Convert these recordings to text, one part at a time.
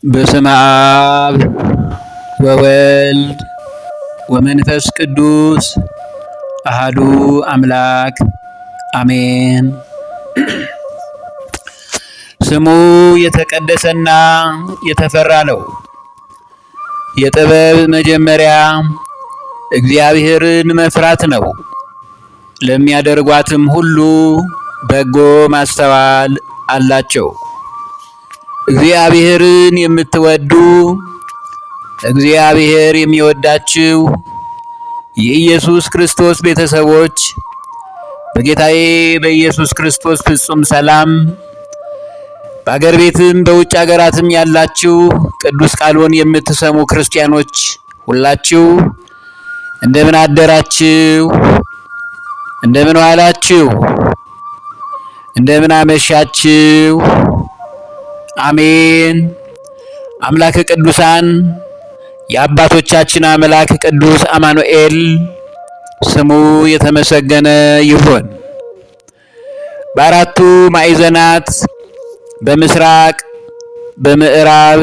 በስመ አብ ወወልድ ወመንፈስ ቅዱስ አሃዱ አምላክ አሜን። ስሙ የተቀደሰና የተፈራ ነው። የጥበብ መጀመሪያ እግዚአብሔርን መፍራት ነው። ለሚያደርጓትም ሁሉ በጎ ማስተዋል አላቸው። እግዚአብሔርን የምትወዱ እግዚአብሔር የሚወዳችሁ የኢየሱስ ክርስቶስ ቤተሰቦች በጌታዬ በኢየሱስ ክርስቶስ ፍጹም ሰላም በአገር ቤትም በውጭ ሀገራትም ያላችሁ ቅዱስ ቃሉን የምትሰሙ ክርስቲያኖች ሁላችሁ እንደምን አደራችሁ? እንደምን ዋላችሁ? እንደምን አመሻችሁ? አሜን። አምላከ ቅዱሳን የአባቶቻችን አምላክ ቅዱስ አማኑኤል ስሙ የተመሰገነ ይሁን። በአራቱ ማዕዘናት በምስራቅ፣ በምዕራብ፣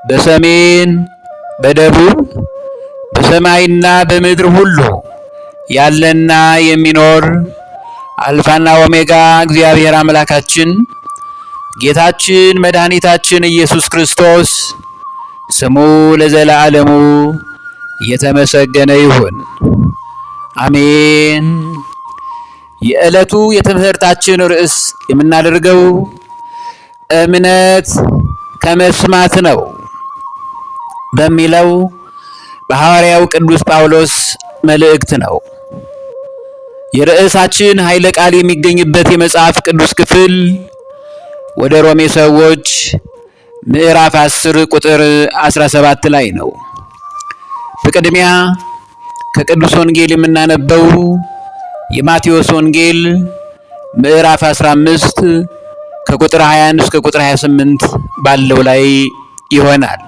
በሰሜን፣ በደቡብ በሰማይና በምድር ሁሉ ያለና የሚኖር አልፋና ኦሜጋ እግዚአብሔር አምላካችን ጌታችን መድኃኒታችን ኢየሱስ ክርስቶስ ስሙ ለዘላለሙ የተመሰገነ ይሁን። አሜን። የዕለቱ የትምህርታችን ርዕስ የምናደርገው እምነት ከመስማት ነው በሚለው በሐዋርያው ቅዱስ ጳውሎስ መልእክት ነው። የርዕሳችን ኃይለ ቃል የሚገኝበት የመጽሐፍ ቅዱስ ክፍል ወደ ሮሜ ሰዎች ምዕራፍ 10 ቁጥር 17 ላይ ነው። በቅድሚያ ከቅዱስ ወንጌል የምናነበው የማቴዎስ ወንጌል ምዕራፍ 15 ከቁጥር 21 እስከ ቁጥር 28 ባለው ላይ ይሆናል።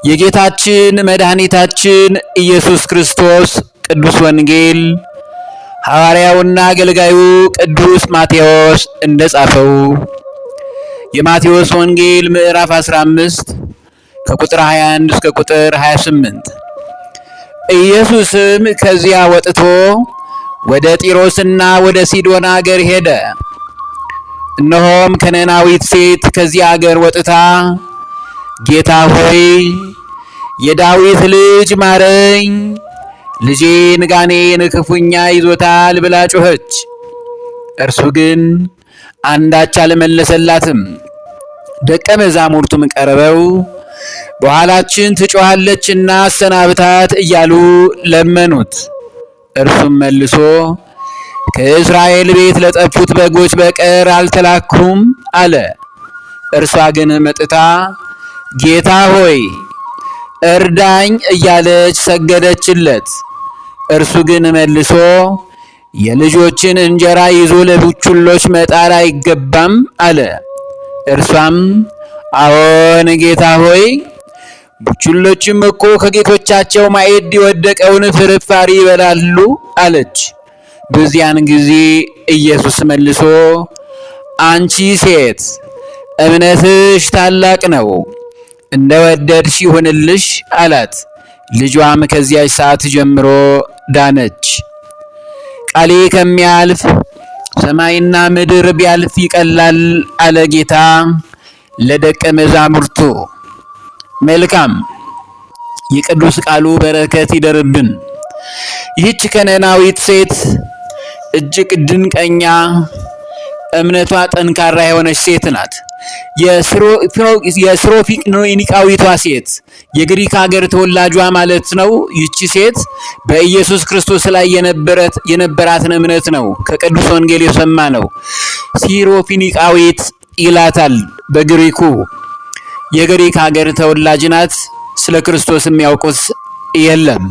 የጌታችን መድኃኒታችን ኢየሱስ ክርስቶስ ቅዱስ ወንጌል ሐዋርያውና አገልጋዩ ቅዱስ ማቴዎስ እንደጻፈው የማቴዎስ ወንጌል ምዕራፍ 15 ከቁጥር 21 እስከ ቁጥር 28 ኢየሱስም ከዚያ ወጥቶ ወደ ጢሮስና ወደ ሲዶና አገር ሄደ። እነሆም ከነናዊት ሴት ከዚያ አገር ወጥታ ጌታ ሆይ የዳዊት ልጅ ማረኝ፣ ልጄን ጋኔን ክፉኛ ይዞታል ብላ ጮኸች። እርሱ ግን አንዳች አልመለሰላትም። ደቀ መዛሙርቱም ቀርበው በኋላችን ትጮኻለችና አሰናብታት እያሉ ለመኑት። እርሱም መልሶ ከእስራኤል ቤት ለጠፉት በጎች በቀር አልተላኩም አለ። እርሷ ግን መጥታ ጌታ ሆይ እርዳኝ እያለች ሰገደችለት። እርሱ ግን መልሶ የልጆችን እንጀራ ይዞ ለቡችሎች መጣል አይገባም አለ። እርሷም አዎን ጌታ ሆይ፣ ቡችሎችም እኮ ከጌቶቻቸው ማዕድ የወደቀውን ፍርፋሪ ይበላሉ አለች። በዚያን ጊዜ ኢየሱስ መልሶ አንቺ ሴት እምነትሽ ታላቅ ነው፣ እንደወደድሽ ይሁንልሽ አላት። ልጇም ከዚያች ሰዓት ጀምሮ ዳነች። ቃሌ ከሚያልፍ ሰማይና ምድር ቢያልፍ ይቀላል አለ ጌታ ለደቀ መዛሙርቱ። መልካም የቅዱስ ቃሉ በረከት ይደርብን። ይህች ከነናዊት ሴት እጅግ ድንቀኛ እምነቷ ጠንካራ የሆነች ሴት ናት። የስሮፊኒቃዊቷ ሴት የግሪክ ሀገር ተወላጇ ማለት ነው። ይቺ ሴት በኢየሱስ ክርስቶስ ላይ የነበራትን እምነት ነው ከቅዱስ ወንጌል የሰማ ነው። ሲሮፊኒቃዊት ይላታል በግሪኩ። የግሪክ ሀገር ተወላጅ ናት። ስለ ክርስቶስ የሚያውቁት የለም።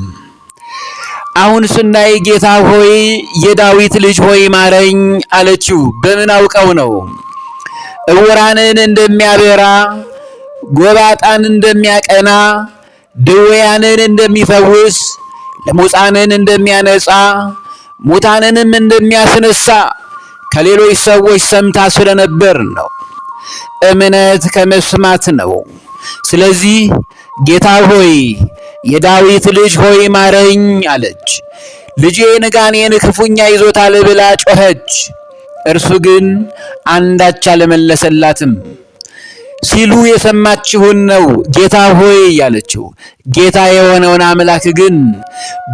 አሁን ስናይ ጌታ ሆይ የዳዊት ልጅ ሆይ ማረኝ አለችው። በምን አውቀው ነው? ዕውራንን እንደሚያበራ፣ ጎባጣን እንደሚያቀና፣ ድውያንን እንደሚፈውስ፣ ለሙታንን እንደሚያነጻ፣ ሙታንንም እንደሚያስነሳ ከሌሎች ሰዎች ሰምታ ስለነበር ነው። እምነት ከመስማት ነው። ስለዚህ ጌታ ሆይ የዳዊት ልጅ ሆይ ማረኝ አለች። ልጄን ጋኔን ክፉኛ ይዞታል ብላ ጮኸች። እርሱ ግን አንዳች አልመለሰላትም። ሲሉ የሰማችውን ነው ጌታ ሆይ ያለችው። ጌታ የሆነውን አምላክ ግን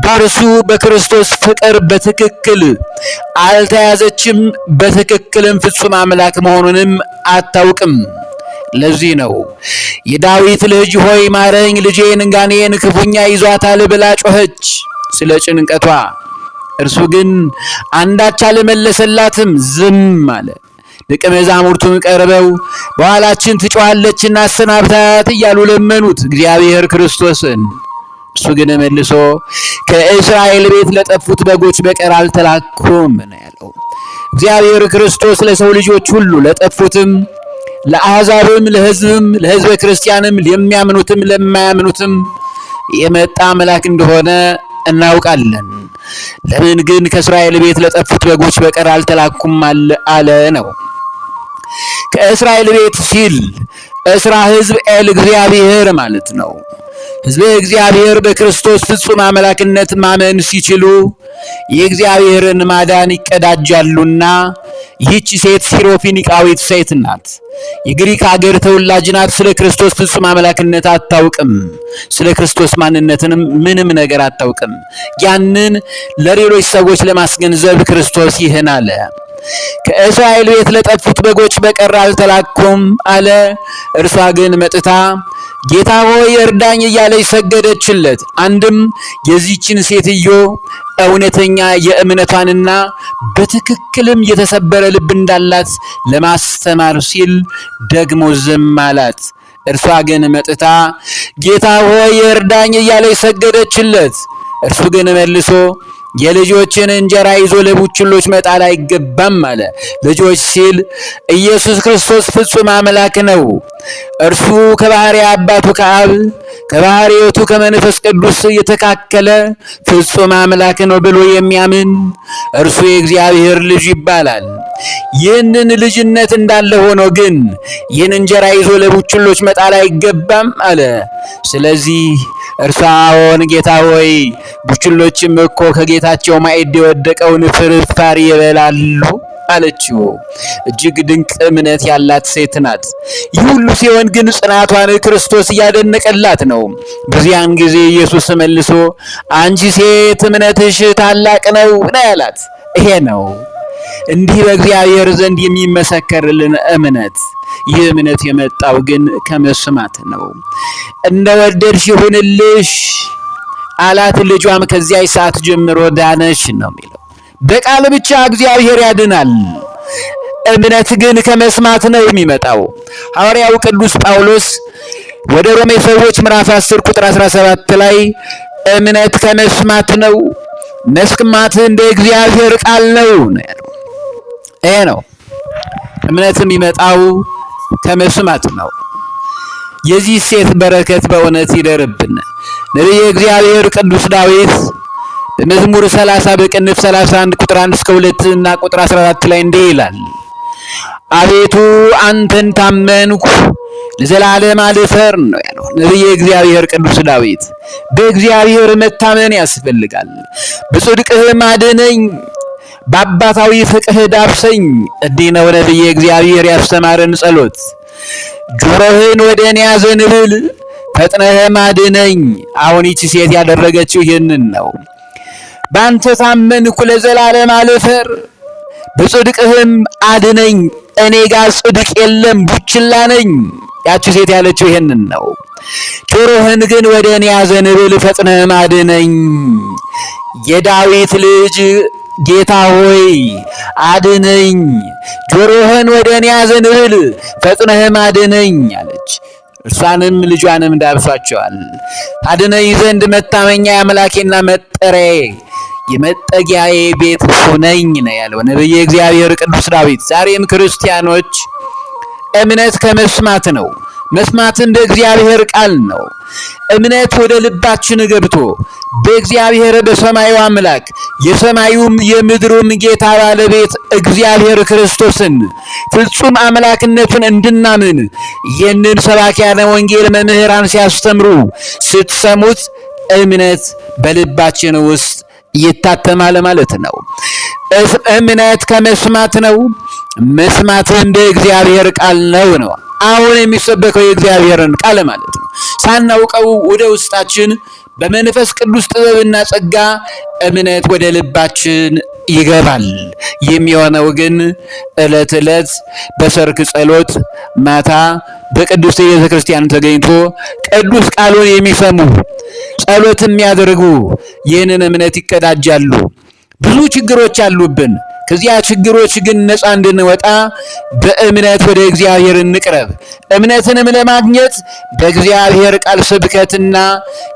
በእርሱ በክርስቶስ ፍቅር በትክክል አልተያዘችም። በትክክልም ፍጹም አምላክ መሆኑንም አታውቅም። ለዚህ ነው የዳዊት ልጅ ሆይ ማረኝ፣ ልጄን ጋኔን ክፉኛ ይዟታል ብላ ጮኸች ስለ ጭንቀቷ። እርሱ ግን አንዳች አልመለሰላትም፣ ዝም አለ። ደቀ መዛሙርቱም ቀርበው በኋላችን ትጮኻለችና አሰናብታት እያሉ ለመኑት እግዚአብሔር ክርስቶስን። እሱ ግን መልሶ ከእስራኤል ቤት ለጠፉት በጎች በቀር አልተላኩም ነው ያለው። እግዚአብሔር ክርስቶስ ለሰው ልጆች ሁሉ ለጠፉትም፣ ለአሕዛብም፣ ለሕዝብም፣ ለሕዝበ ክርስቲያንም፣ ለሚያምኑትም ለማያምኑትም የመጣ አምላክ እንደሆነ እናውቃለን። ለምን ግን ከእስራኤል ቤት ለጠፉት በጎች በቀር አልተላኩም አለ ነው። ከእስራኤል ቤት ሲል እስራ ሕዝብ ኤል እግዚአብሔር ማለት ነው። ሕዝበ እግዚአብሔር በክርስቶስ ፍጹም አምላክነት ማመን ሲችሉ የእግዚአብሔርን ማዳን ይቀዳጃሉና። ይህች ሴት ሲሮፊኒቃዊት ሴት ናት። የግሪክ ሀገር ተወላጅ ናት። ስለ ክርስቶስ ፍጹም አምላክነት አታውቅም። ስለ ክርስቶስ ማንነትንም ምንም ነገር አታውቅም። ያንን ለሌሎች ሰዎች ለማስገንዘብ ክርስቶስ ይህን አለ። ከእስራኤል ቤት ለጠፉት በጎች በቀር አልተላኩም አለ። እርሷ ግን መጥታ ጌታ ሆይ እርዳኝ እያለች ሰገደችለት። አንድም የዚችን ሴትዮ እውነተኛ የእምነቷንና በትክክልም የተሰበረ ልብ እንዳላት ለማስተማር ሲል ደግሞ ዝም አላት። እርሷ ግን መጥታ ጌታ ሆይ እርዳኝ እያለች ሰገደችለት። እርሱ ግን መልሶ የልጆችን እንጀራ ይዞ ለቡችሎች መጣል አይገባም አለ። ልጆች ሲል ኢየሱስ ክርስቶስ ፍጹም አምላክ ነው። እርሱ ከባሕርይ አባቱ ከአብ ከባሕርይ ሕይወቱ ከመንፈስ ቅዱስ የተካከለ ፍጹም አምላክ ነው ብሎ የሚያምን እርሱ የእግዚአብሔር ልጅ ይባላል። ይህንን ልጅነት እንዳለ ሆኖ ግን ይህን እንጀራ ይዞ ለቡችሎች መጣል አይገባም አለ። ስለዚህ እርሷ አዎን ጌታ ሆይ ቡችሎችም እኮ ከጌታቸው ማዕድ የወደቀውን ፍርፋሪ ይበላሉ አለችው። እጅግ ድንቅ እምነት ያላት ሴት ናት። ይህ ሁሉ ሲሆን ግን ጽናቷን ክርስቶስ እያደነቀላት ነው። በዚያን ጊዜ ኢየሱስ መልሶ አንቺ ሴት እምነትሽ ታላቅ ነው ያላት። ይሄ ነው እንዲህ በእግዚአብሔር ዘንድ የሚመሰከርልን እምነት። ይህ እምነት የመጣው ግን ከመስማት ነው። እንደወደድሽ ይሁንልሽ አላት። ልጇም ከዚያች ሰዓት ጀምሮ ዳነች ነው የሚለው። በቃል ብቻ እግዚአብሔር ያድናል። እምነት ግን ከመስማት ነው የሚመጣው። ሐዋርያው ቅዱስ ጳውሎስ ወደ ሮሜ ሰዎች ምዕራፍ 10 ቁጥር 17 ላይ እምነት ከመስማት ነው፣ መስማት እንደ እግዚአብሔር ቃል ነው ያለው። ይሄ ነው እምነት የሚመጣው ከመስማት ነው። የዚህ ሴት በረከት በእውነት ይደርብን። ነቢየ እግዚአብሔር ቅዱስ ዳዊት በመዝሙር 30 በቅንፍ 31 ቁጥር 1 እስከ 2 እና ቁጥር 14 ላይ እንዲህ ይላል። አቤቱ አንተን ታመንኩ ለዘላለም አልፈር ነው ያለው ነቢየ እግዚአብሔር ቅዱስ ዳዊት። በእግዚአብሔር መታመን ያስፈልጋል። በጽድቅህም አድነኝ፣ በአባታዊ ፍቅርህ ዳብሰኝ። እንዲህ ነው ነቢየ እግዚአብሔር ያስተማረን ጸሎት። ጆሮህን ወደ እኔ አዘንብል፣ ፈጥነህም አድነኝ። አሁን ይቺ ሴት ያደረገችው ይህንን ነው። በአንተ ታመንኩ ለዘላለም አልፈር፣ በጽድቅህም አድነኝ። እኔ ጋር ጽድቅ የለም ቡችላ ነኝ። ያቺ ሴት ያለችው ይህንን ነው። ጆሮህን ግን ወደ እኔ አዘንብል፣ ፈጥነህም አድነኝ። የዳዊት ልጅ ጌታ ሆይ አድነኝ፣ ጆሮህን ወደ እኔ አዘንብል፣ ፈጥነህም አድነኝ አለች። እርሷንም ልጇንም ዳብሷቸዋል። አድነኝ ዘንድ መታመኛ አምላኬና መጠሪያዬ የመጠጊያዬ ቤት ሁነኝ ነው ያለው ነቢየ እግዚአብሔር ቅዱስ ዳዊት። ዛሬም ክርስቲያኖች እምነት ከመስማት ነው። መስማት እንደ እግዚአብሔር ቃል ነው። እምነት ወደ ልባችን ገብቶ በእግዚአብሔር በሰማዩ አምላክ የሰማዩም የምድሩም ጌታ ባለቤት እግዚአብሔር ክርስቶስን ፍጹም አምላክነቱን እንድናምን ይህንን ሰባኪያነ ወንጌል መምህራን ሲያስተምሩ ስትሰሙት እምነት በልባችን ውስጥ ይታተማል ማለት ነው። እምነት ከመስማት ነው፣ መስማትም በእግዚአብሔር ቃል ነው። አሁን የሚሰበከው የእግዚአብሔርን ቃል ማለት ነው። ሳናውቀው ወደ ውስጣችን በመንፈስ ቅዱስ ጥበብና ጸጋ እምነት ወደ ልባችን ይገባል። የሚሆነው ግን ዕለት ዕለት በሰርክ ጸሎት ማታ በቅዱስ ቤተ ክርስቲያን ተገኝቶ ቅዱስ ቃሉን የሚሰሙ ጸሎት የሚያደርጉ ይህንን እምነት ይቀዳጃሉ። ብዙ ችግሮች አሉብን። ከዚያ ችግሮች ግን ነፃ እንድንወጣ በእምነት ወደ እግዚአብሔር እንቅረብ። እምነትንም ለማግኘት በእግዚአብሔር ቃል ስብከትና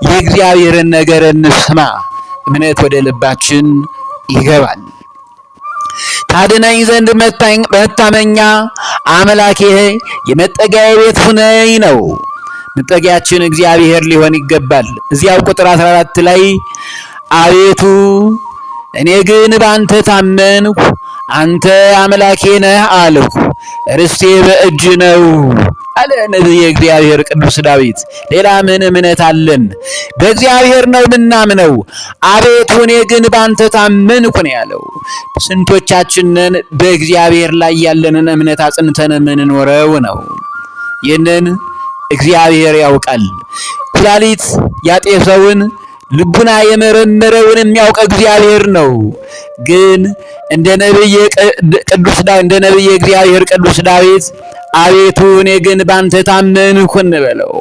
የእግዚአብሔርን ነገር እንስማ። እምነት ወደ ልባችን ይገባል። ታድነኝ ዘንድ መታመኛ አምላኬ የመጠጊያዬ ቤት ሁነኝ ነው። መጠጊያችን እግዚአብሔር ሊሆን ይገባል። እዚያው ቁጥር 14 ላይ አቤቱ እኔ ግን በአንተ ታመንኩ፣ አንተ አምላኬ ነህ አልኩ፣ ርስቴ በእጅ ነው አለ ነቢየ እግዚአብሔር ቅዱስ ዳዊት። ሌላ ምን እምነት አለን? በእግዚአብሔር ነው የምናምነው። አቤቱ እኔ ግን በአንተ ታመንኩ ነው ያለው። ስንቶቻችንን በእግዚአብሔር ላይ ያለንን እምነት አጽንተን የምንኖረው ነው? ይህንን እግዚአብሔር ያውቃል። ኩላሊት ያጤሰውን ልቡና የመረመረውን የሚያውቅ እግዚአብሔር ነው። ግን እንደ ነቢየ እግዚአብሔር ቅዱስ ዳዊት አቤቱ እኔ ግን ባንተ ታመንኩ እንበለው።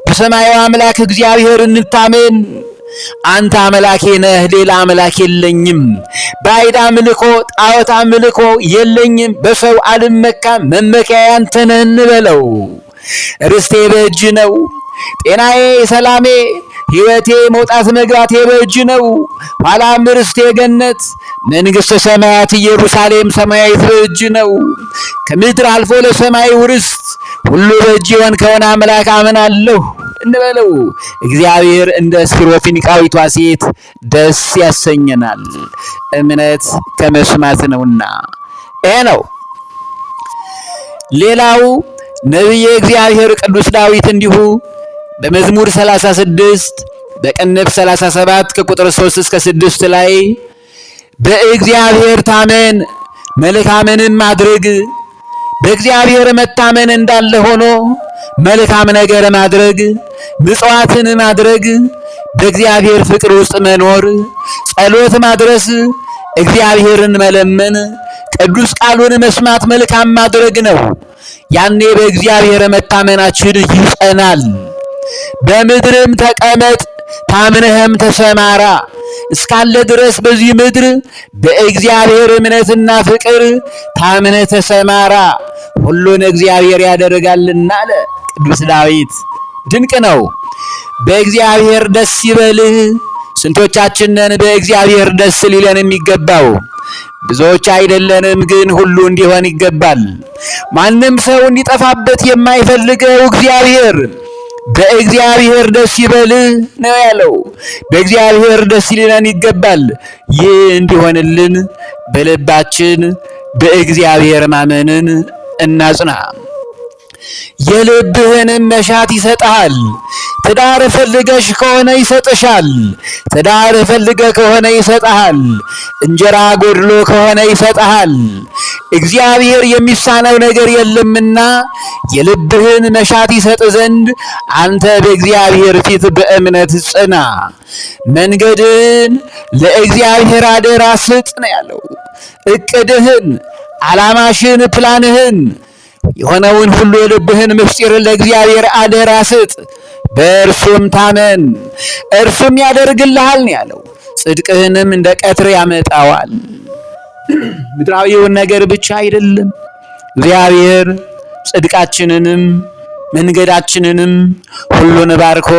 በሰማያዊ አምላክ እግዚአብሔር እንታመን። አንተ አምላኬ ነህ፣ ሌላ አምላክ የለኝም። ባዕድ አምልኮ ጣዖት አምልኮ የለኝም። በሰው አልመካም፣ መመኪያዬ አንተ ነህ እንበለው። ርስቴ በእጅ ነው፣ ጤናዬ ሰላሜ ሕይወቴ መውጣት መግባቴ በእጅ ነው። ኋላም ርስቴ ገነት መንግሥተ ሰማያት ኢየሩሳሌም ሰማያዊት በእጅ ነው። ከምድር አልፎ ለሰማይ ርስት ሁሉ በእጅ የሆንከውን አምላክ አምናለሁ እንበለው። እግዚአብሔር እንደ ሲሮፊኒቃዊቷ ሴት ደስ ያሰኘናል። እምነት ከመስማት ነውና ይሄ ነው። ሌላው ነቢየ እግዚአብሔር ቅዱስ ዳዊት እንዲሁ በመዝሙር 36 በቅንፍ 37 ከቁጥር 3 እስከ 6 ላይ በእግዚአብሔር ታመን መልካምንም ማድረግ፣ በእግዚአብሔር መታመን እንዳለ ሆኖ መልካም ነገር ማድረግ፣ ምጽዋትን ማድረግ፣ በእግዚአብሔር ፍቅር ውስጥ መኖር፣ ጸሎት ማድረስ፣ እግዚአብሔርን መለመን፣ ቅዱስ ቃሉን መስማት መልካም ማድረግ ነው። ያኔ በእግዚአብሔር መታመናችን ይጸናል። በምድርም ተቀመጥ ታምነህም ተሰማራ እስካለ ድረስ በዚህ ምድር በእግዚአብሔር እምነትና ፍቅር ታምነህ ተሰማራ፣ ሁሉን እግዚአብሔር ያደርጋልና አለ ቅዱስ ዳዊት። ድንቅ ነው። በእግዚአብሔር ደስ ይበልህ። ስንቶቻችንን በእግዚአብሔር ደስ ሊለን የሚገባው? ብዙዎች አይደለንም፣ ግን ሁሉ እንዲሆን ይገባል። ማንም ሰው እንዲጠፋበት የማይፈልገው እግዚአብሔር በእግዚአብሔር ደስ ይበልህ ነው ያለው። በእግዚአብሔር ደስ ሊለን ይገባል። ይህ እንዲሆንልን በልባችን በእግዚአብሔር ማመንን እናጽና። የልብህንም መሻት ይሰጥሃል። ትዳር ፈልገሽ ከሆነ ይሰጥሻል። ትዳር ፈልገ ከሆነ ይሰጥሃል። እንጀራ ጎድሎ ከሆነ ይሰጥሃል። እግዚአብሔር የሚሳነው ነገር የለምና የልብህን መሻት ይሰጥ ዘንድ አንተ በእግዚአብሔር ፊት በእምነት ጽና። መንገድን ለእግዚአብሔር አደራ ስጥ ነው ያለው። እቅድህን፣ ዓላማሽን፣ ፕላንህን የሆነውን ሁሉ የልብህን ምስጢር ለእግዚአብሔር አደራ ስጥ። በእርሱም ታመን፣ እርሱም ያደርግልሃል ነው ያለው። ጽድቅህንም እንደ ቀትር ያመጣዋል። ምድራዊውን ነገር ብቻ አይደለም፣ እግዚአብሔር ጽድቃችንንም መንገዳችንንም ሁሉን ባርኮ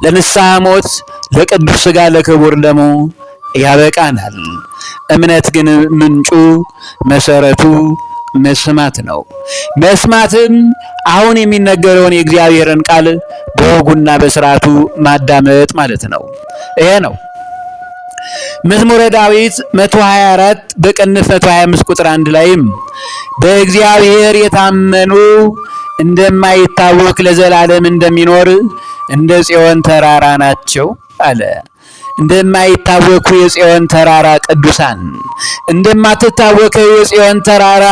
ለንስሐ ሞት ለቅዱስ ሥጋ ለክቡር ደሙ ያበቃናል። እምነት ግን ምንጩ መሰረቱ መስማት ነው። መስማትም አሁን የሚነገረውን የእግዚአብሔርን ቃል በወጉና በስርዓቱ ማዳመጥ ማለት ነው። ይሄ ነው መዝሙረ ዳዊት 124 በቅንፍ 125 ቁጥር 1 ላይም በእግዚአብሔር የታመኑ እንደማይታወክ ለዘላለም እንደሚኖር እንደ ጽዮን ተራራ ናቸው አለ። እንደማይታወኩ የጽዮን ተራራ ቅዱሳን፣ እንደማትታወከው የጽዮን ተራራ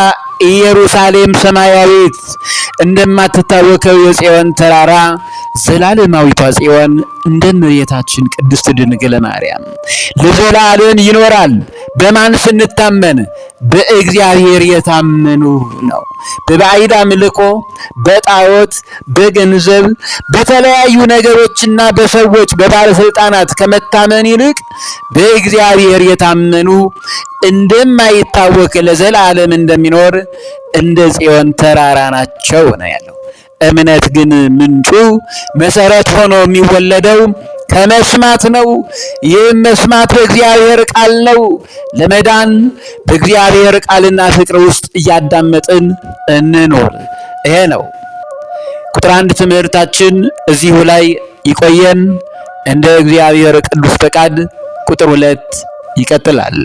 ኢየሩሳሌም ሰማያዊት፣ እንደማትታወከው የጽዮን ተራራ ዘላለማዊቷ ጽዮን እንደ እመቤታችን ቅድስት ድንግል ማርያም ለዘላለም ይኖራል። በማን ስንታመን? በእግዚአብሔር የታመኑ ነው። በባዕድ አምልኮ፣ በጣዖት፣ በገንዘብ፣ በተለያዩ ነገሮችና በሰዎች በባለስልጣናት ከመታመን ይልቅ በእግዚአብሔር የታመኑ እንደማይታወክ ለዘላለም እንደሚኖር እንደ ጽዮን ተራራ ናቸው ነው ያለው። እምነት ግን ምንጩ መሰረት ሆኖ የሚወለደው ከመስማት ነው። ይህም መስማት በእግዚአብሔር ቃል ነው። ለመዳን በእግዚአብሔር ቃልና ፍቅር ውስጥ እያዳመጥን እንኖር። ይሄ ነው ቁጥር 1 ትምህርታችን። እዚሁ ላይ ይቆየን። እንደ እግዚአብሔር ቅዱስ ፈቃድ ቁጥር 2 ይቀጥላል።